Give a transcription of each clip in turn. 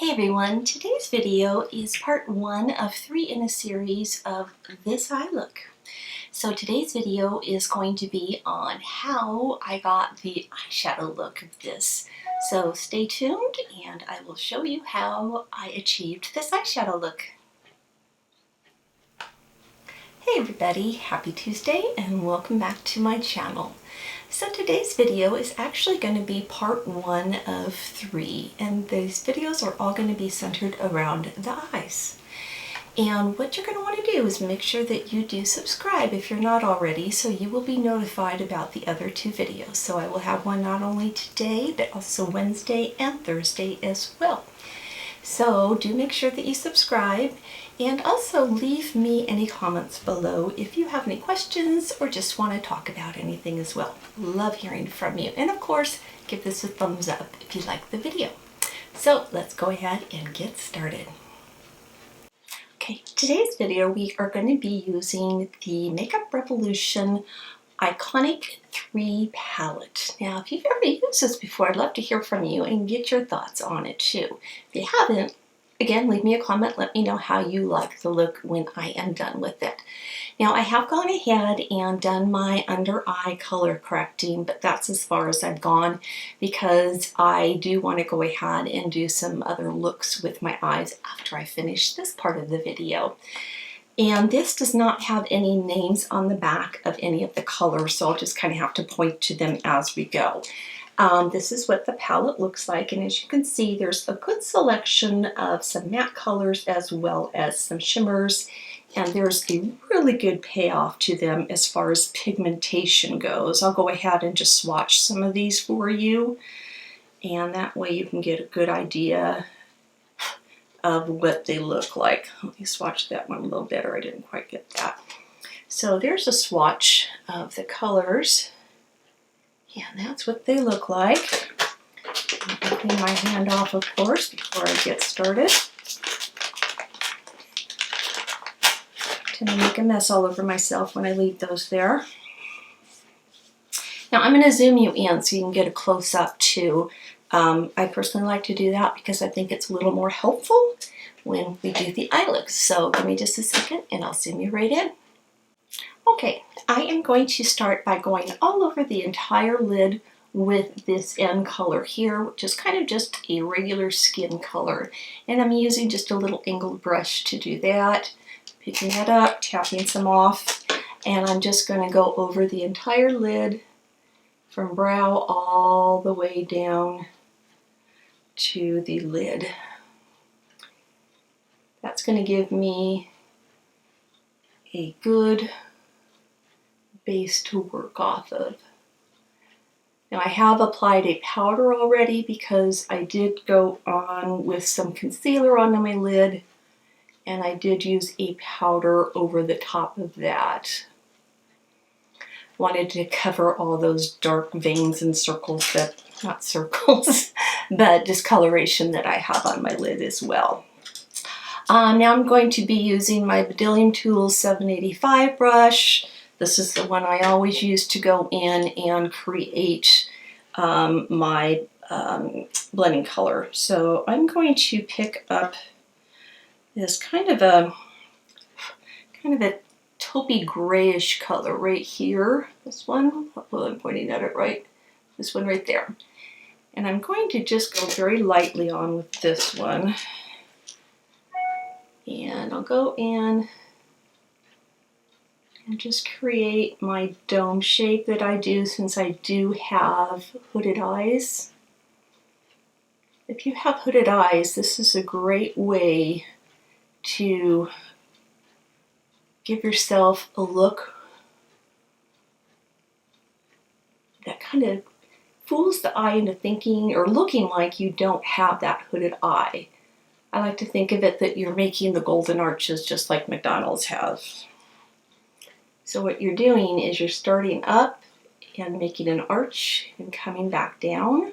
Hey everyone, today's video is part 1 of 3 in a series of This Eye Look. So today's video is going to be on how I got the eyeshadow look of this. So stay tuned and I will show you how I achieved this eyeshadow look. Hey everybody, happy Tuesday and welcome back to my channel. So today's video is actually going to be part 1 of 3, and these videos are all going to be centered around the eyes. And what you're going to want to do is make sure that you do subscribe if you're not already, so you will be notified about the other 2 videos. So I will have one not only today, but also Wednesday and Thursday as well. So do make sure that you subscribe and also leave me any comments below if you have any questions or just want to talk about anything as well. Love hearing from you. And of course, give this a thumbs up if you like the video. So let's go ahead and get started. Okay, today's video we are going to be using the Makeup Revolution Iconic 3 palette. Now, if you've ever used this before, I'd love to hear from you and get your thoughts on it too. If you haven't, again, leave me a comment. Let me know how you like the look when I am done with it. Now, I have gone ahead and done my under eye color correcting, but that's as far as I've gone because I do want to go ahead and do some other looks with my eyes after I finish this part of the video. And this does not have any names on the back of any of the colors, so I'll just kind of have to point to them as we go. This is what the palette looks like, and as you can see, there's a good selection of some matte colors as well as some shimmers, and there's a really good payoff to them as far as pigmentation goes. I'll go ahead and just swatch some of these for you, and that way you can get a good idea of what they look like. Let me swatch that one a little better. I didn't quite get that. So there's a swatch of the colors. Yeah, that's what they look like. I'll clean my hand off, of course, before I get started. I tend to make a mess all over myself when I leave those there. Now I'm going to zoom you in so you can get a close-up too. I personally like to do that because I think it's a little more helpful when we do the eye looks. So give me just a second and I'll zoom you right in. Okay, I am going to start by going all over the entire lid with this end color here, which is kind of just a regular skin color. And I'm using just a little angled brush to do that. Picking that up, tapping some off, and I'm just going to go over the entire lid from brow all the way down to the lid. That's going to give me a good base to work off of. Now I have applied a powder already because I did go on with some concealer on my lid, and I did use a powder over the top of that. Wanted to cover all those dark veins and circles that, not circles, but discoloration that I have on my lid as well. Now I'm going to be using my Bdellium Tools 785 brush. This is the one I always use to go in and create my blending color. So I'm going to pick up this kind of a taupey grayish color right here. This one, well, I'm pointing at it right. This one right there. And I'm going to just go very lightly on with this one. And I'll go in and just create my dome shape that I do since I do have hooded eyes. If you have hooded eyes, this is a great way to give yourself a look that kind of fools the eye into thinking or looking like you don't have that hooded eye. I like to think of it that you're making the golden arches just like McDonald's has. So what you're doing is you're starting up and making an arch and coming back down.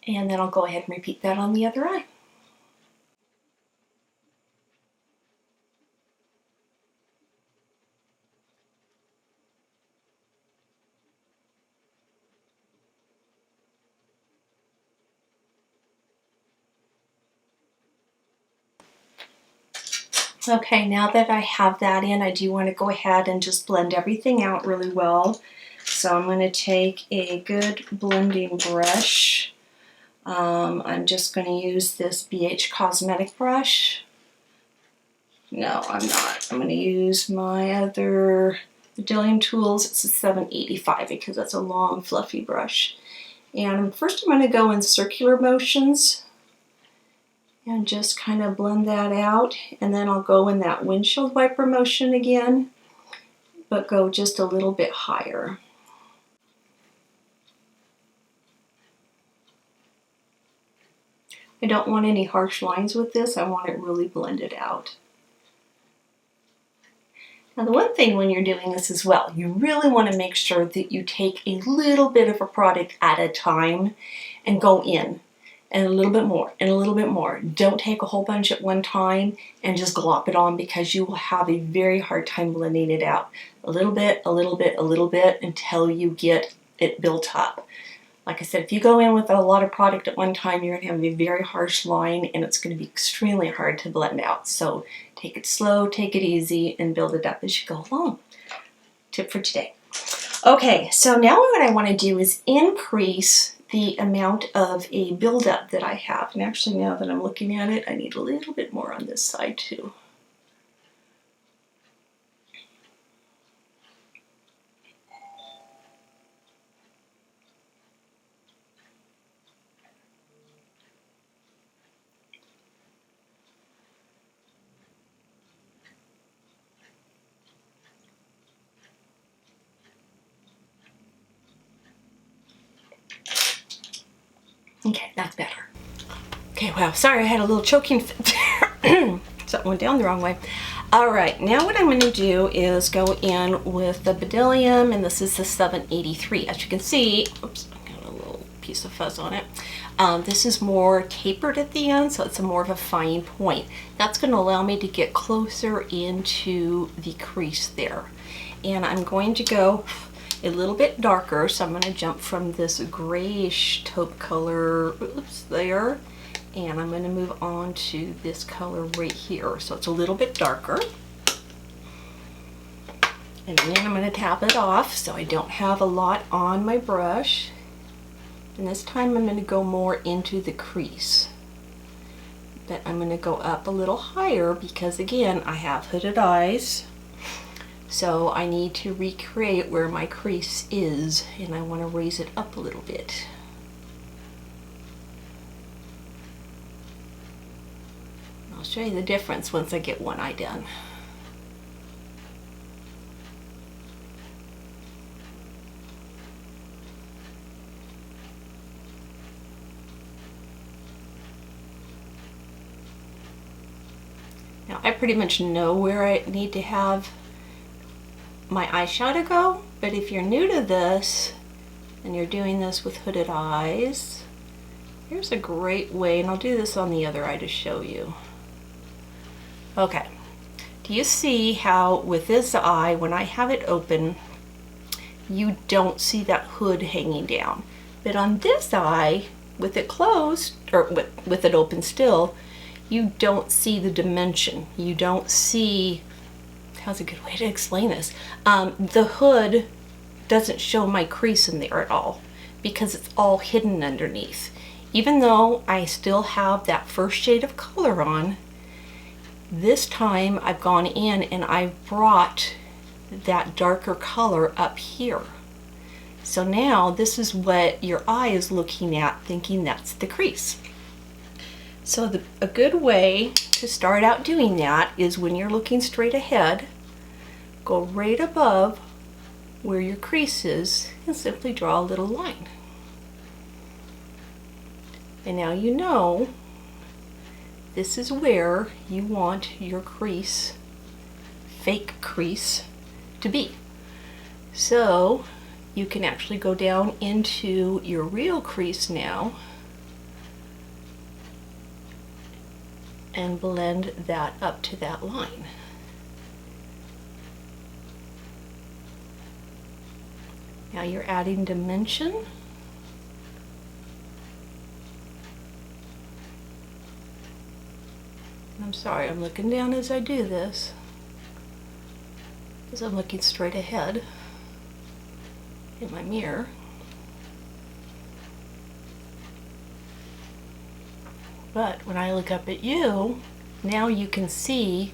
And then I'll go ahead and repeat that on the other eye. Okay, now that I have that in, I do want to go ahead and just blend everything out really well. So I'm going to take a good blending brush. I'm just going to use this BH Cosmetic brush. No, I'm not. I'm going to use my other Bdellium Tools. It's a 785 because that's a long, fluffy brush. And first I'm going to go in circular motions and just kind of blend that out, and then I'll go in that windshield wiper motion again, but go just a little bit higher. I don't want any harsh lines with this. I want it really blended out. Now the one thing when you're doing this as well, you really want to make sure that you take a little bit of a product at a time and go in. And a little bit more, and a little bit more. Don't take a whole bunch at one time and just glop it on, because you will have a very hard time blending it out. A little bit, a little bit, a little bit, until you get it built up. Like I said, if you go in with a lot of product at one time, you're going to have a very harsh line, and it's going to be extremely hard to blend out. So take it slow, take it easy, and build it up as you go along. Tip for today. Okay, so now what I want to do is increase the amount of a buildup that I have. And actually, now that I'm looking at it, I need a little bit more on this side too. Okay, that's better. Okay, wow, sorry, I had a little choking fit there. Something went down the wrong way. All right, now what I'm going to do is go in with the Bdellium, and this is the 783. As you can see, oops, I got a little piece of fuzz on it. This is more tapered at the end, so it's more of a fine point. That's going to allow me to get closer into the crease there. And I'm going to go a little bit darker, so I'm going to jump from this grayish taupe color, oops, there, and I'm going to move on to this color right here, so it's a little bit darker. And then I'm going to tap it off so I don't have a lot on my brush. And this time I'm going to go more into the crease, but I'm going to go up a little higher because, again, I have hooded eyes. So I need to recreate where my crease is, and I want to raise it up a little bit. I'll show you the difference once I get one eye done. Now I pretty much know where I need to have my eyeshadow go, but if you're new to this and you're doing this with hooded eyes, here's a great way, and I'll do this on the other eye to show you. Okay, do you see how with this eye, when I have it open, you don't see that hood hanging down, but on this eye, with it closed, or with it open still, you don't see the dimension. You don't see, how's a good way to explain this? The hood doesn't show my crease in there at all because it's all hidden underneath. Even though I still have that first shade of color on, this time I've gone in and I've brought that darker color up here. So now this is what your eye is looking at, thinking that's the crease. So a good way to start out doing that is when you're looking straight ahead, go right above where your crease is and simply draw a little line. And now you know this is where you want your crease, fake crease, to be. So you can actually go down into your real crease now and blend that up to that line. Now you're adding dimension. I'm sorry, I'm looking down as I do this, because I'm looking straight ahead in my mirror. But when I look up at you, now you can see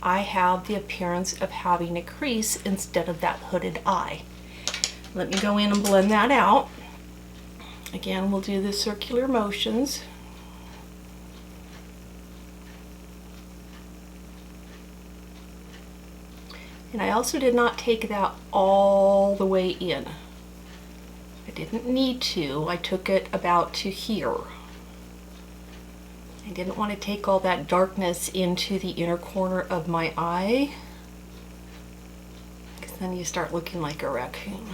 I have the appearance of having a crease instead of that hooded eye. Let me go in and blend that out. Again, we'll do the circular motions. And I also did not take that all the way in. I didn't need to. I took it about to here. I didn't want to take all that darkness into the inner corner of my eye, because then you start looking like a raccoon.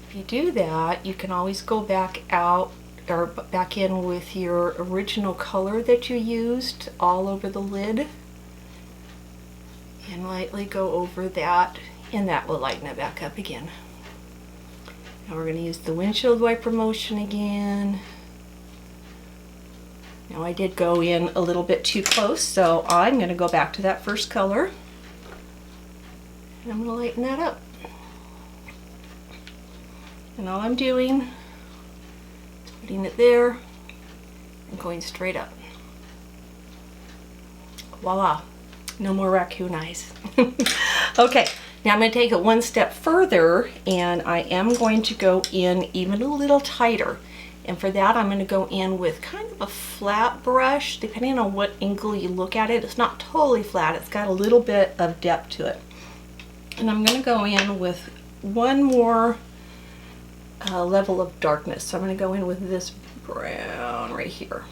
If you do that, you can always go back out or back in with your original color that you used all over the lid and lightly go over that, and that will lighten it back up again. Now we're going to use the windshield wiper motion again. Now I did go in a little bit too close, so I'm going to go back to that first color and I'm going to lighten that up. And all I'm doing is putting it there and going straight up. Voila, no more raccoon eyes. Okay, now I'm going to take it one step further, and I am going to go in even a little tighter. And for that, I'm going to go in with kind of a flat brush, depending on what angle you look at it. It's not totally flat, it's got a little bit of depth to it. And I'm going to go in with one more level of darkness. So I'm going to go in with this brown right here.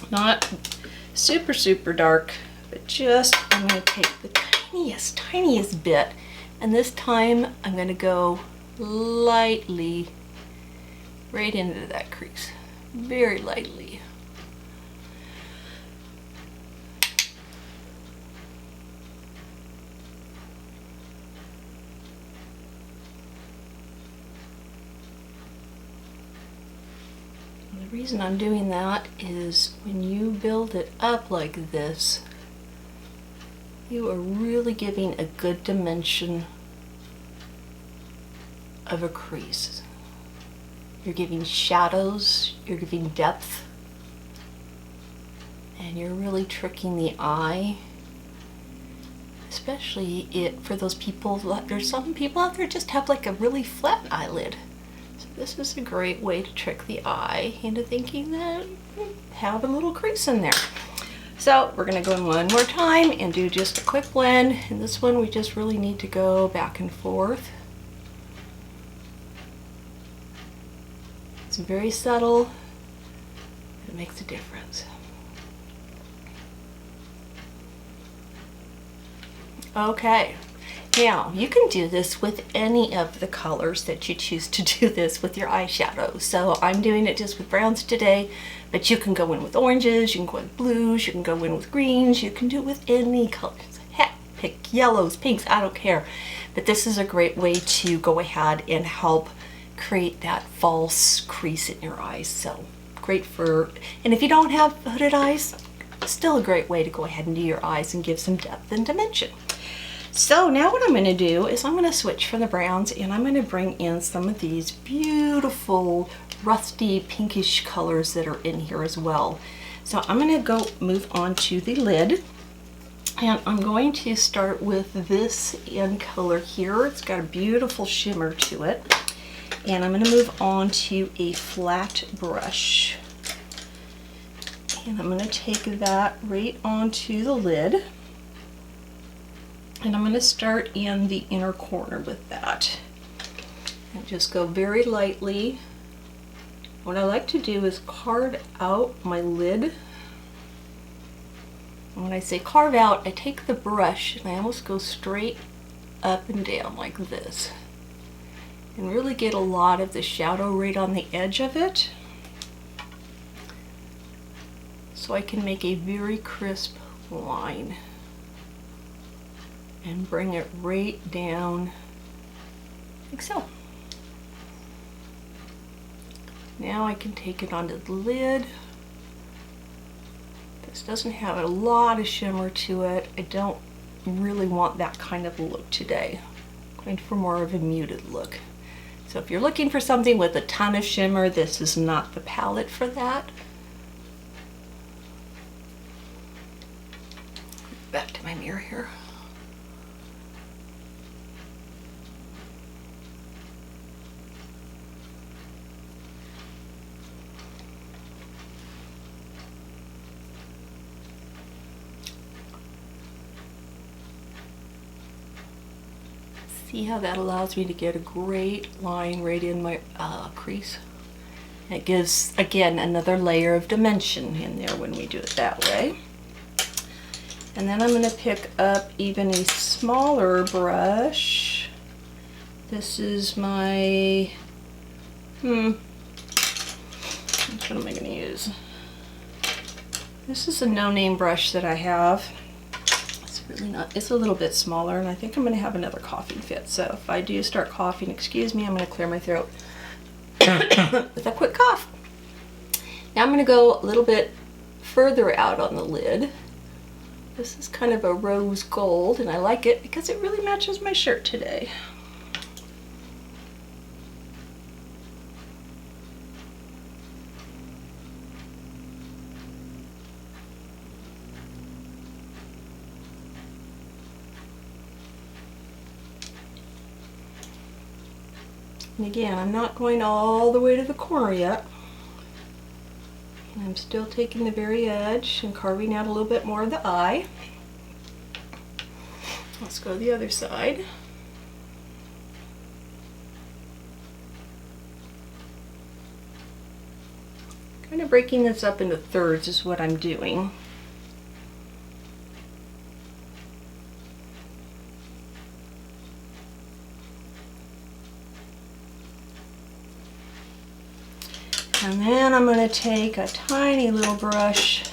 Not super, super dark, but just, I'm going to take the tiniest bit. And this time, I'm going to go lightly right into that crease, very lightly. And the reason I'm doing that is when you build it up like this, you are really giving a good dimension of a crease. You're giving shadows, you're giving depth, and you're really tricking the eye. Especially for those people, there's some people out there just have like a really flat eyelid. So this is a great way to trick the eye into thinking that have a little crease in there. So we're gonna go in one more time and do just a quick blend. And this one, we just really need to go back and forth. It's very subtle, it makes a difference. Okay, now you can do this with any of the colors that you choose to do this with your eyeshadow. So I'm doing it just with browns today, but you can go in with oranges, you can go with blues, you can go in with greens, you can do it with any colors. Heck, pick yellows, pinks, I don't care. But this is a great way to go ahead and help create that false crease in your eyes. So great for, and if you don't have hooded eyes, still a great way to go ahead and do your eyes and give some depth and dimension. So now what I'm going to do is I'm going to switch from the browns, and I'm going to bring in some of these beautiful rusty pinkish colors that are in here as well. So I'm going to go move on to the lid, and I'm going to start with this in color here. It's got a beautiful shimmer to it. And I'm going to move on to a flat brush. And I'm going to take that right onto the lid. And I'm going to start in the inner corner with that. And just go very lightly. What I like to do is carve out my lid. And when I say carve out, I take the brush and I almost go straight up and down like this. And really get a lot of the shadow right on the edge of it. So so I can make a very crisp line and bring it right down like so. Now I can take it onto the lid. This doesn't have a lot of shimmer to it. I don't really want that kind of look today. I'm going for more of a muted look. So if you're looking for something with a ton of shimmer, this is not the palette for that. Back to my mirror here. See how that allows me to get a great line right in my crease? It gives, again, another layer of dimension in there when we do it that way. And then I'm going to pick up even a smaller brush. This is my, what am I going to use? This is a no-name brush that I have. Really not, it's a little bit smaller, and I think I'm going to have another coughing fit. So if I do start coughing, excuse me, I'm going to clear my throat with a quick cough. Now I'm going to go a little bit further out on the lid. This is kind of a rose gold, and I like it because it really matches my shirt today. And again, I'm not going all the way to the corner yet. I'm still taking the very edge and carving out a little bit more of the eye. Let's go to the other side. Kind of breaking this up into thirds is what I'm doing. And then I'm going to take a tiny little brush.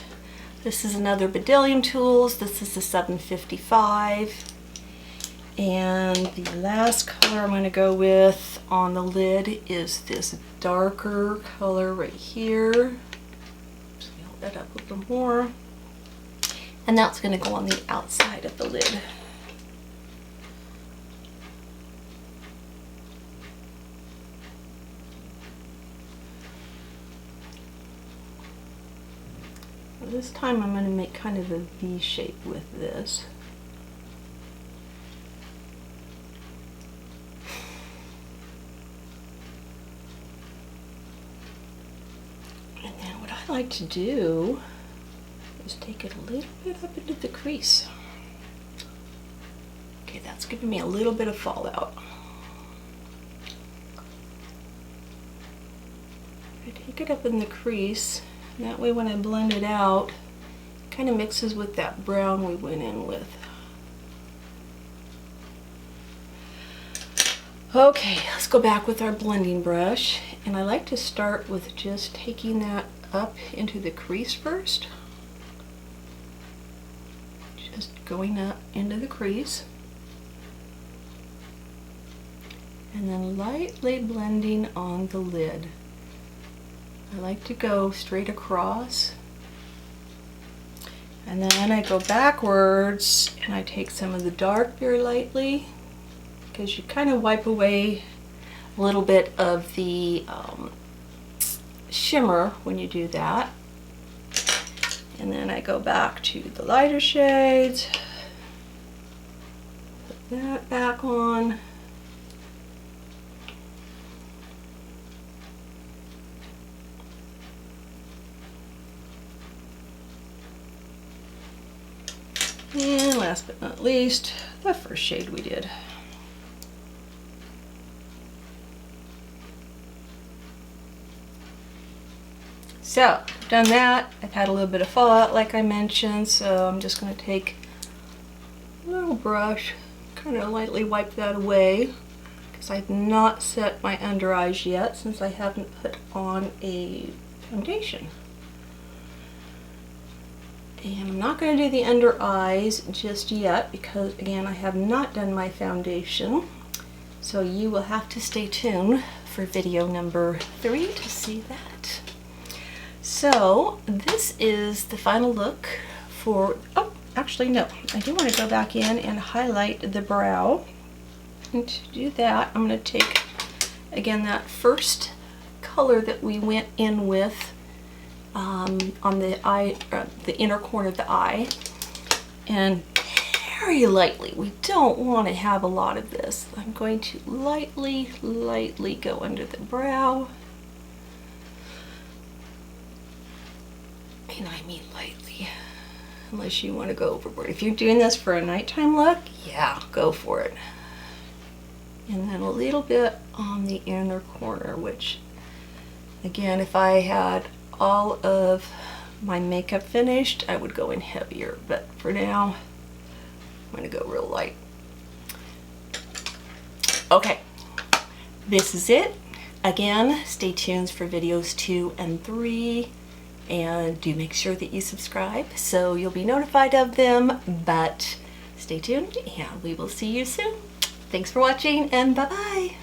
This is another Bdellium Tools. This is the 755. And the last color I'm going to go with on the lid is this darker color right here. Just hold that up a little more. And that's going to go on the outside of the lid. This time I'm going to make kind of a V shape with this. And then what I like to do is take it a little bit up into the crease. Okay, that's giving me a little bit of fallout. I take it up in the crease. That way when I blend it out, it kind of mixes with that brown we went in with. Okay, let's go back with our blending brush. And I like to start with just taking that up into the crease first. Just going up into the crease. And then lightly blending on the lid. I like to go straight across, and then I go backwards and I take some of the dark very lightly, because you kind of wipe away a little bit of the shimmer when you do that. And then I go back to the lighter shades, put that back on. And last but not least, the first shade we did. So, I've done that. I've had a little bit of fallout like I mentioned, so I'm just going to take a little brush, kind of lightly wipe that away, because I've not set my under eyes yet since I haven't put on a foundation. And I'm not going to do the under eyes just yet because, again, I have not done my foundation. So you will have to stay tuned for video number 3 to see that. So this is the final look for, oh, actually no, I do want to go back in and highlight the brow. And to do that, I'm going to take, again, that first color that we went in with on the eye, the inner corner of the eye, and very lightly, we don't want to have a lot of this. I'm going to lightly go under the brow. And I mean lightly, unless you want to go overboard. If you're doing this for a nighttime look, yeah, go for it. And then a little bit on the inner corner, which, again, if I had all of my makeup finished, I would go in heavier, but for now I'm going to go real light. Okay, this is it. Again, stay tuned for videos 2 and 3, and do make sure that you subscribe so you'll be notified of them, but stay tuned and we will see you soon. Thanks for watching, and bye-bye.